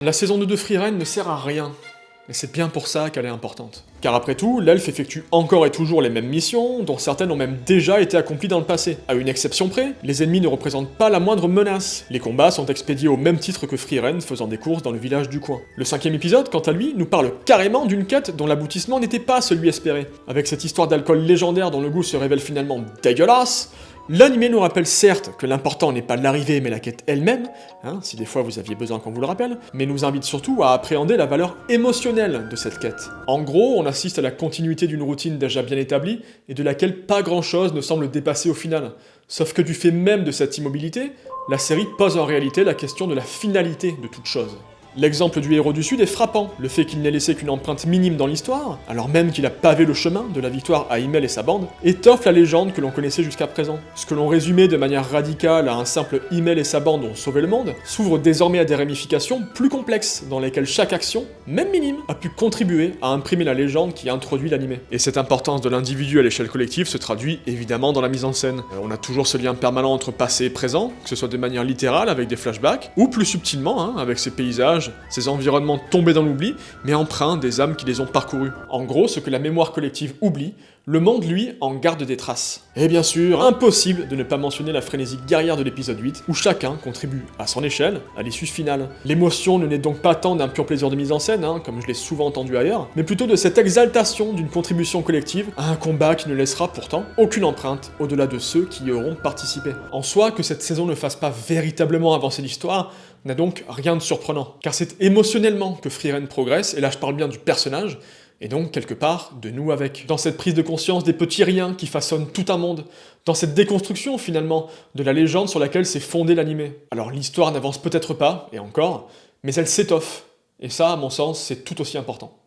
La saison 2 de Frieren ne sert à rien, et c'est bien pour ça qu'elle est importante. Car après tout, l'elfe effectue encore et toujours les mêmes missions, dont certaines ont même déjà été accomplies dans le passé. À une exception près, les ennemis ne représentent pas la moindre menace. Les combats sont expédiés au même titre que Frieren faisant des courses dans le village du coin. Le 5ème épisode, quant à lui, nous parle carrément d'une quête dont l'aboutissement n'était pas celui espéré. Avec cette histoire d'alcool légendaire dont le goût se révèle finalement dégueulasse, l'animé nous rappelle certes que l'important n'est pas l'arrivée mais la quête elle-même, si des fois vous aviez besoin qu'on vous le rappelle, mais nous invite surtout à appréhender la valeur émotionnelle de cette quête. En gros, on assiste à la continuité d'une routine déjà bien établie et de laquelle pas grand chose ne semble dépasser au final. Sauf que du fait même de cette immobilité, la série pose en réalité la question de la finalité de toute chose. L'exemple du héros du Sud est frappant, le fait qu'il n'ait laissé qu'une empreinte minime dans l'histoire, alors même qu'il a pavé le chemin de la victoire à Himmel et sa bande, étoffe la légende que l'on connaissait jusqu'à présent. Ce que l'on résumait de manière radicale à un simple Himmel et sa bande ont sauvé le monde, s'ouvre désormais à des ramifications plus complexes, dans lesquelles chaque action, même minime, a pu contribuer à imprimer la légende qui introduit l'animé. Et cette importance de l'individu à l'échelle collective se traduit évidemment dans la mise en scène. On a toujours ce lien permanent entre passé et présent, que ce soit de manière littérale avec des flashbacks, ou plus subtilement, avec ces paysages, ces environnements tombés dans l'oubli, mais empreints des âmes qui les ont parcourus. En gros, ce que la mémoire collective oublie, le monde, lui, en garde des traces. Et bien sûr, impossible de ne pas mentionner la frénésie guerrière de l'épisode 8, où chacun contribue à son échelle à l'issue finale. L'émotion ne naît donc pas tant d'un pur plaisir de mise en scène, comme je l'ai souvent entendu ailleurs, mais plutôt de cette exaltation d'une contribution collective à un combat qui ne laissera pourtant aucune empreinte au-delà de ceux qui y auront participé. En soi, que cette saison ne fasse pas véritablement avancer l'histoire, n'a donc rien de surprenant, car c'est émotionnellement que Frieren progresse, et là je parle bien du personnage, et donc quelque part de nous avec. Dans cette prise de conscience des petits riens qui façonnent tout un monde, dans cette déconstruction finalement de la légende sur laquelle s'est fondé l'animé. Alors l'histoire n'avance peut-être pas, et encore, mais elle s'étoffe, et ça à mon sens c'est tout aussi important.